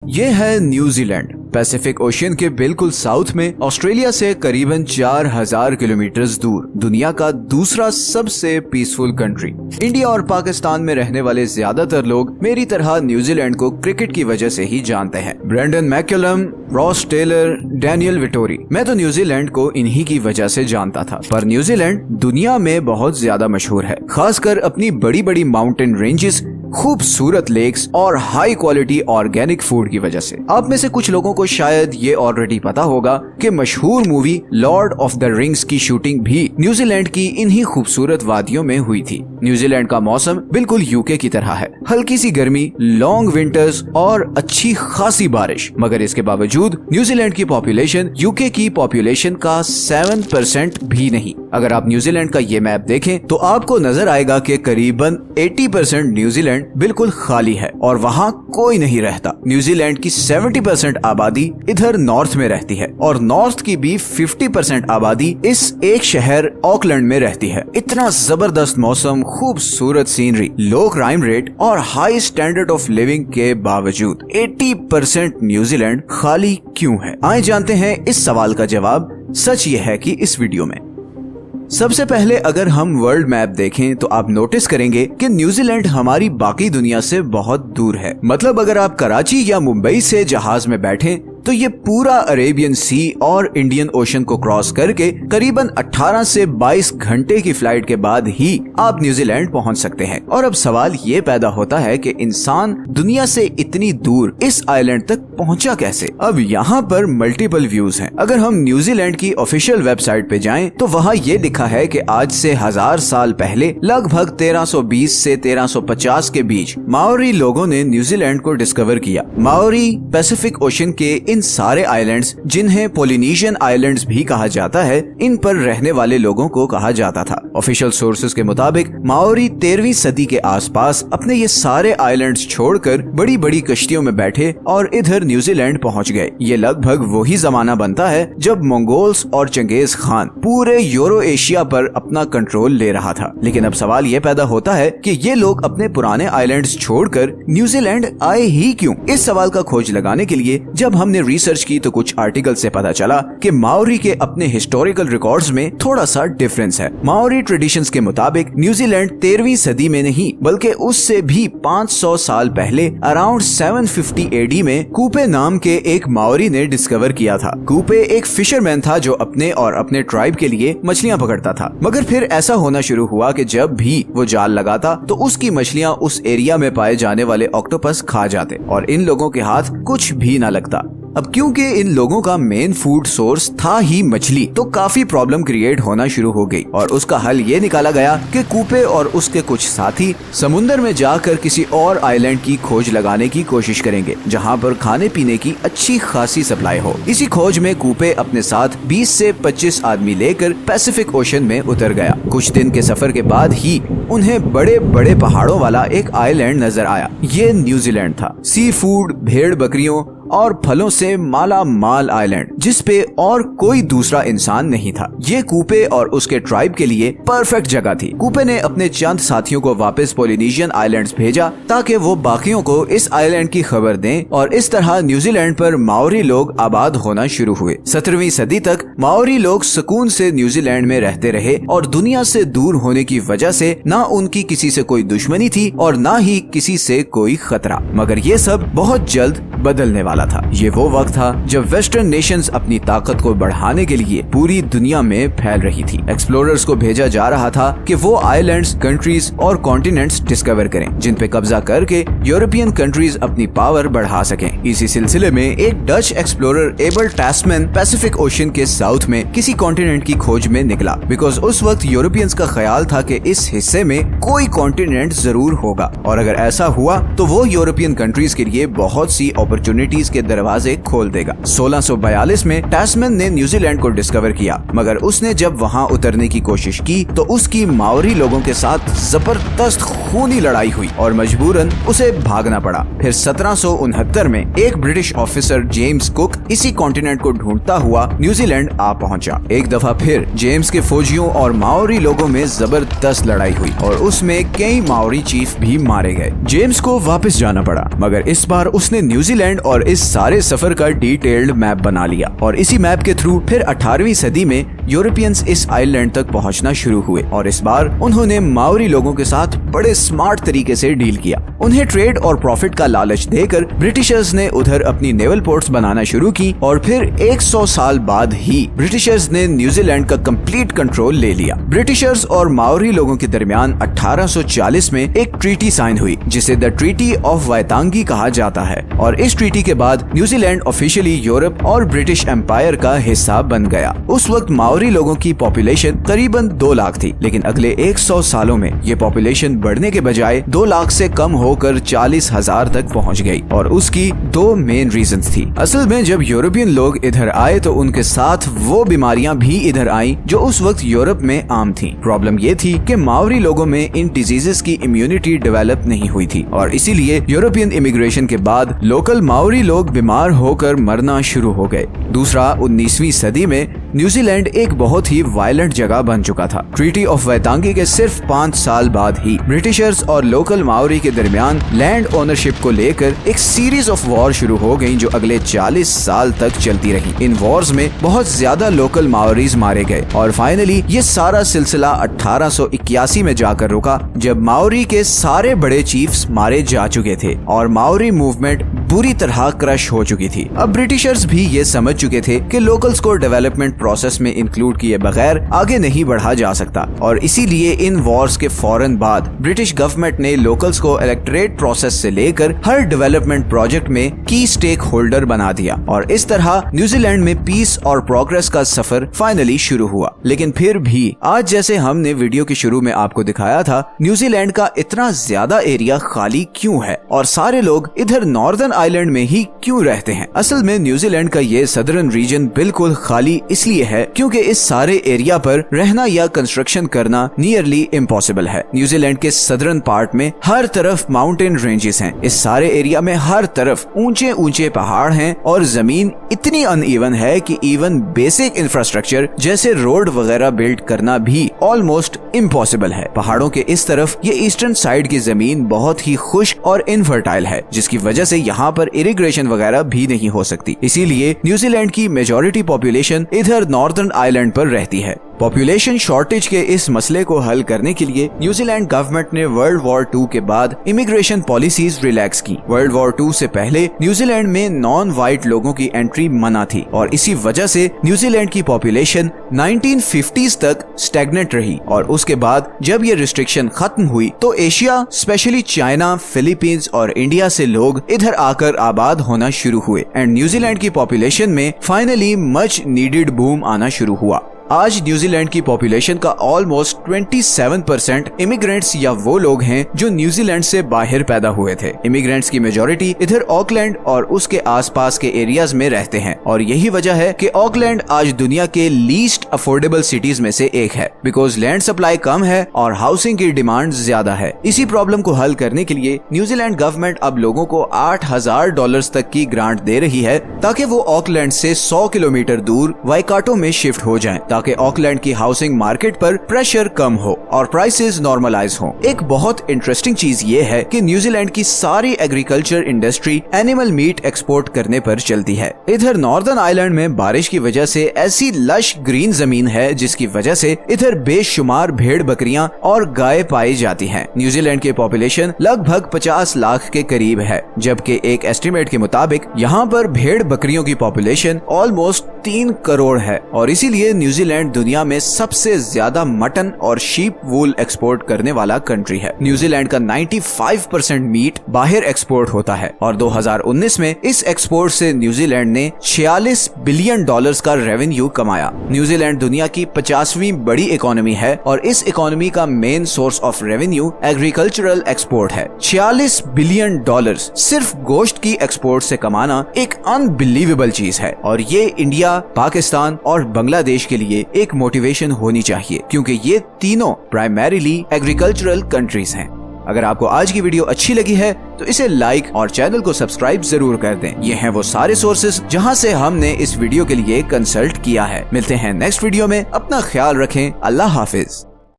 ये है New Zealand. Pacific ocean के बिल्कुल साउथ में, ऑस्ट्रेलिया से करीबन 4000 किलोमीटर दूर, दुनिया का दूसरा सबसे पीसफुल कंट्री। इंडिया और पाकिस्तान में रहने वाले ज्यादातर लोग मेरी तरह न्यूजीलैंड को क्रिकेट की वजह से ही जानते हैं। Brendon McCullum, Ross Taylor, Daniel Vettori. मैं तो न्यूजीलैंड को इन्हीं की वजह से जानता था। पर न्यूजीलैंड दुनिया में बहुत ज्यादा मशहूर है, खासकर अपनी बड़ी बड़ी माउंटेन रेंजेस, खूबसूरत लेक्स और हाई क्वालिटी ऑर्गेनिक फूड की वजह से। आप में से कुछ लोगों को शायद ये ऑलरेडी पता होगा कि मशहूर movie Lord of the rings की शूटिंग भी न्यूजीलैंड की इन्हीं खूबसूरत वादियों में हुई थी। न्यूजीलैंड का मौसम बिल्कुल यूके की तरह है, हल्की सी गर्मी, लॉन्ग विंटर्स और अच्छी खासी बारिश। मगर इसके बावजूद न्यूजीलैंड की पॉपुलेशन यूके की पॉपुलेशन का 7% भी नहीं। अगर आप न्यूजीलैंड का ये मैप देखें तो आपको नजर आएगा कि करीबन 80% न्यूजीलैंड बिल्कुल खाली है और वहाँ कोई नहीं रहता। न्यूजीलैंड की 70% आबादी इधर नॉर्थ में रहती है और नॉर्थ की भी 50% आबादी इस एक शहर ऑकलैंड में रहती है। इतना जबरदस्त मौसम, खूबसूरत सीनरी, लो क्राइम रेट और हाई स्टैंडर्ड ऑफ लिविंग के बावजूद 80% न्यूजीलैंड खाली क्यों है? आइए जानते हैं इस सवाल का जवाब। सच ये है कि इस वीडियो में सबसे पहले अगर हम वर्ल्ड मैप देखें तो आप नोटिस करेंगे कि न्यूजीलैंड हमारी बाकी दुनिया से बहुत दूर है। मतलब अगर आप कराची या मुंबई से जहाज में बैठें तो ये पूरा अरेबियन सी और इंडियन ओशन को क्रॉस करके करीबन 18 से 22 घंटे की फ्लाइट के बाद ही आप न्यूजीलैंड पहुंच सकते हैं। और अब सवाल ये पैदा होता है कि इंसान दुनिया से इतनी दूर इस आइलैंड तक पहुंचा कैसे? अब यहाँ पर मल्टीपल व्यूज हैं। अगर हम न्यूजीलैंड की ऑफिशियल वेबसाइट पे जाएं तो वहाँ ये लिखा है कि आज से 1000 साल पहले लगभग 1320 से 1350 के बीच माओरी लोगों ने न्यूजीलैंड को डिस्कवर किया। माओरी पैसिफिक ओशन के इन सारे आइलैंड्स, जिन्हें पोलिनेशियन आइलैंड्स भी कहा जाता है, इन पर रहने वाले लोगों को कहा जाता था। ऑफिशियल सोर्सेज के मुताबिक माओरी 13वीं सदी के आसपास अपने ये सारे आइलैंड्स छोड़कर बड़ी बड़ी कश्तियों में बैठे और इधर न्यूजीलैंड पहुंच गए। ये लगभग वही जमाना बनता है जब मंगोल्स और चंगेज खान पूरे यूरो एशिया पर अपना कंट्रोल ले रहा था। लेकिन अब सवाल ये पैदा होता है कि ये लोग अपने पुराने आइलैंड्स छोड़कर न्यूजीलैंड आए ही क्यों? इस सवाल का खोज लगाने के लिए जब हमने रिसर्च की तो कुछ आर्टिकल से पता चला कि माओरी के अपने हिस्टोरिकल रिकॉर्ड्स में थोड़ा सा डिफरेंस है। माओरी ट्रेडिशंस के मुताबिक न्यूजीलैंड 13वीं सदी में नहीं बल्कि उससे भी 500 साल पहले अराउंड 750 एडी में कूपे नाम के एक माओरी ने डिस्कवर किया था। कूपे एक फिशरमैन था जो अपने और अपने ट्राइब के लिए मछलियां पकड़ता था। मगर फिर ऐसा होना शुरू हुआ कि जब भी वो जाल लगाता तो उसकी मछलियां उस एरिया में पाए जाने वाले ऑक्टोपस खा जाते और इन लोगों के हाथ कुछ भी न लगता। अब क्योंकि इन लोगों का मेन फूड सोर्स था ही मछली, तो काफी प्रॉब्लम क्रिएट होना शुरू हो गई और उसका हल ये निकाला गया कि कूपे और उसके कुछ साथी समुंदर में जाकर किसी और आइलैंड की खोज लगाने की कोशिश करेंगे जहां पर खाने पीने की अच्छी खासी सप्लाई हो। इसी खोज में कूपे अपने साथ 20 से 25 आदमी लेकर पैसिफिक ओशन में उतर गया। कुछ दिन के सफर के बाद ही उन्हें बड़े बड़े पहाड़ों वाला एक आइलैंड नजर आया। ये न्यूजीलैंड था। सी फूड, भेड़ बकरियों और फलों से माला माल आइलैंड, जिसपे और कोई दूसरा इंसान नहीं था। ये कूपे और उसके ट्राइब के लिए परफेक्ट जगह थी। कूपे ने अपने चंद साथियों को वापस पोलिनेशियन आइलैंड्स भेजा ताकि वो बाकियों को इस आइलैंड की खबर दें और इस तरह न्यूजीलैंड पर माओरी लोग आबाद होना शुरू हुए। 17वीं सदी तक माओरी लोग सुकून से न्यूजीलैंड में रहते रहे और दुनिया से दूर होने की वजह से ना उनकी किसी से कोई दुश्मनी थी और ना ही किसी से कोई खतरा। मगर ये सब बहुत जल्द बदलने वाला था। ये वो वक्त था जब वेस्टर्न नेशंस अपनी ताकत को बढ़ाने के लिए पूरी दुनिया में फैल रही थी। एक्सप्लोरर्स को भेजा जा रहा था कि वो आइलैंड्स, कंट्रीज और कॉन्टिनेंट्स डिस्कवर करें जिन पे कब्जा करके यूरोपियन कंट्रीज अपनी पावर बढ़ा सकें। इसी सिलसिले में एक Dutch explorer Abel Tasman Pacific Ocean के साउथ में किसी कॉन्टिनेंट की खोज में निकला। बिकॉज उस वक्त यूरोपियंस का ख्याल था कि इस हिस्से में कोई कॉन्टिनेंट जरूर होगा और अगर ऐसा हुआ तो वो यूरोपियन कंट्रीज के लिए बहुत सी अपॉर्चुनिटीज इंडिपेंडेंस के दरवाजे खोल देगा। 1642 में टैस्मैन ने न्यूजीलैंड को डिस्कवर किया, मगर उसने जब वहाँ उतरने की कोशिश की तो उसकी माओरी लोगों के साथ जबरदस्त खूनी लड़ाई हुई और मजबूरन उसे भागना पड़ा। फिर 1769 में एक ब्रिटिश ऑफिसर जेम्स कुक इसी कॉन्टिनेंट को ढूंढता हुआ न्यूजीलैंड आ पहुंचा। एक दफा फिर जेम्स के फौजियों और माओरी लोगों में जबरदस्त लड़ाई हुई और उसमें कई माओरी चीफ भी मारे गए। जेम्स को वापस जाना पड़ा, मगर इस बार उसने न्यूजीलैंड और इस सारे सफर का डिटेल्ड मैप बना लिया और इसी मैप के थ्रू फिर 18वीं सदी में यूरोपियंस इस आइलैंड तक पहुंचना शुरू हुए और इस बार उन्होंने माओरी लोगों के साथ बड़े स्मार्ट तरीके से डील किया। उन्हें ट्रेड और प्रॉफिट का लालच देकर ब्रिटिशर्स ने उधर अपनी नेवल पोर्ट्स बनाना शुरू की और फिर 100 साल बाद ही ब्रिटिशर्स ने न्यूजीलैंड का कंप्लीट कंट्रोल ले लिया। ब्रिटिशर्स और माओरी लोगों के दरमियान 1840 में एक ट्रीटी साइन हुई जिसे द ट्रीटी ऑफ वायतांगी कहा जाता है और इस ट्रीटी के बाद न्यूजीलैंड ऑफिशियली यूरोप और ब्रिटिश एम्पायर का हिस्सा बन गया। उस वक्त माओरी लोगों की पॉपुलेशन करीबन 2 लाख थी, लेकिन अगले 100 सालों में ये पॉपुलेशन बढ़ने के बजाय 2 लाख से कम होकर 40,000 तक पहुंच गई और उसकी 2 मेन रीजंस थी। असल में जब यूरोपियन लोग इधर आए तो उनके साथ वो बीमारियां भी इधर आई जो उस वक्त यूरोप में आम थी। प्रॉब्लम ये थी कि माओरी लोगों में इन डिजीजेस की इम्यूनिटी डेवलप नहीं हुई थी और इसीलिए यूरोपियन इमिग्रेशन के बाद लोकल माओरी लोग बीमार होकर मरना शुरू हो गए। दूसरा, 19वीं सदी में न्यूजीलैंड एक बहुत ही वायलेंट जगह बन चुका था। ट्रीटी ऑफ वायतांगी के सिर्फ 5 साल बाद ही ब्रिटिशर्स और लोकल माओरी के दरमियान लैंड ओनरशिप को लेकर एक सीरीज ऑफ वॉर शुरू हो गई जो अगले 40 साल तक चलती रही। इन वॉर्स में बहुत ज्यादा लोकल माओरीज मारे गए और फाइनली ये सारा सिलसिला 1881 में जाकर रुका जब माओरी के सारे बड़े चीफ्स मारे जा चुके थे और माओरी मूवमेंट बुरी तरह क्रश हो चुकी थी। अब ब्रिटिशर्स भी ये समझ चुके थे कि लोकल्स को डेवलपमेंट प्रोसेस में इंक्लूड किए बगैर आगे नहीं बढ़ा जा सकता और इसीलिए इन वॉर्स के फौरन बाद ब्रिटिश गवर्नमेंट ने लोकल्स को इलेक्टोरेट प्रोसेस से लेकर हर डेवलपमेंट प्रोजेक्ट में की स्टेक होल्डर बना दिया और इस तरह न्यूजीलैंड में पीस और प्रोग्रेस का सफर फाइनली शुरू हुआ। लेकिन फिर भी आज जैसे हमने वीडियो के शुरू में आपको दिखाया था, न्यूजीलैंड का इतना ज्यादा एरिया खाली क्यों है और सारे लोग इधर नॉर्दर्न आइलैंड में ही क्यों रहते हैं? असल में न्यूजीलैंड का ये सदर्न रीजन बिल्कुल खाली इसलिए है क्योंकि इस सारे एरिया पर रहना या कंस्ट्रक्शन करना नियरली इम्पॉसिबल है। न्यूजीलैंड के सदर्न पार्ट में हर तरफ माउंटेन रेंजेस हैं। इस सारे एरिया में हर तरफ ऊंचे ऊंचे पहाड़ हैं और जमीन इतनी अनइवन है कि इवन बेसिक इंफ्रास्ट्रक्चर जैसे रोड वगैरह बिल्ड करना भी ऑलमोस्ट इम्पॉसिबल है। पहाड़ों के इस तरफ ये ईस्टर्न साइड की जमीन बहुत ही खुश्क और इनफर्टाइल है जिसकी वजह से यहाँ पर इरिगेशन वगैरह भी नहीं हो सकती। इसीलिए न्यूजीलैंड की मेजॉरिटी पॉपुलेशन इधर नॉर्दर्न आइलैंड पर रहती है। पॉपुलेशन शॉर्टेज के इस मसले को हल करने के लिए न्यूजीलैंड गवर्नमेंट ने वर्ल्ड वॉर 2 के बाद इमिग्रेशन पॉलिसीज रिलैक्स की। वर्ल्ड वॉर 2 से पहले न्यूजीलैंड में नॉन वाइट लोगों की एंट्री मना थी और इसी वजह से न्यूजीलैंड की पॉपुलेशन 1950s तक स्टैग्नेंट रही और उसके बाद जब ये रिस्ट्रिक्शन खत्म हुई तो एशिया स्पेशली चाइना, फिलीपींस और इंडिया से लोग इधर आकर आबाद होना शुरू हुए एंड न्यूजीलैंड की पॉपुलेशन में फाइनली मच नीडेड बूम आना शुरू हुआ। आज न्यूजीलैंड की पॉपुलेशन का ऑलमोस्ट 27% इमिग्रेंट्स या वो लोग हैं जो न्यूजीलैंड से बाहर पैदा हुए थे। इमिग्रेंट्स की मेजॉरिटी इधर ऑकलैंड और उसके आसपास के एरियाज में रहते हैं और यही वजह है कि ऑकलैंड आज दुनिया के लीस्ट अफोर्डेबल सिटीज में से एक है बिकॉज लैंड सप्लाई कम है और हाउसिंग की डिमांड ज्यादा है। इसी प्रॉब्लम को हल करने के लिए न्यूजीलैंड गवर्नमेंट अब लोगों को $8,000 तक की ग्रांट दे रही है ताकि वो ऑकलैंड से 100 किलोमीटर दूर वाइकाटो में शिफ्ट हो जाएं ताकि ऑकलैंड की हाउसिंग मार्केट पर प्रेशर कम हो और प्राइसेस नॉर्मलाइज हो। एक बहुत इंटरेस्टिंग चीज ये है कि न्यूजीलैंड की सारी agriculture industry animal meet export करने पर चलती है। इधर नॉर्दर्न आइलैंड में बारिश की वजह से ऐसी लश ग्रीन जमीन है जिसकी वजह से इधर बेशुमार भेड़ बकरियां और गाय पाई जाती हैं। न्यूजीलैंड की पॉपुलेशन लगभग 50 लाख के करीब है जबकि एक एस्टिमेट के मुताबिक यहाँ पर भेड़ बकरियों की पॉपुलेशन ऑलमोस्ट 3 करोड़ है और इसीलिए न्यूजीलैंड दुनिया में सबसे ज्यादा मटन और शीप वूल एक्सपोर्ट करने वाला कंट्री है। न्यूजीलैंड का 95% मीट बाहर एक्सपोर्ट होता है और 2019 में इस एक्सपोर्ट से न्यूजीलैंड ने $46 बिलियन का रेवेन्यू कमाया। न्यूजीलैंड दुनिया की 50वीं बड़ी इकोनॉमी है और इस इकोनॉमी का main source of revenue agricultural export है। $46 बिलियन सिर्फ गोश्त की एक्सपोर्ट से कमाना एक अनबिलीवेबल चीज है और ये इंडिया, पाकिस्तान और बांग्लादेश के लिए एक मोटिवेशन होनी चाहिए क्योंकि ये तीनों प्राइमरीली एग्रीकल्चरल कंट्रीज हैं। अगर आपको आज की वीडियो अच्छी लगी है तो इसे लाइक और चैनल को सब्सक्राइब जरूर कर दें। ये हैं वो सारे सोर्सेज जहां से हमने इस वीडियो के लिए कंसल्ट किया है। मिलते हैं नेक्स्ट वीडियो में, अपना ख्याल रखें। अल्लाह हाफिज।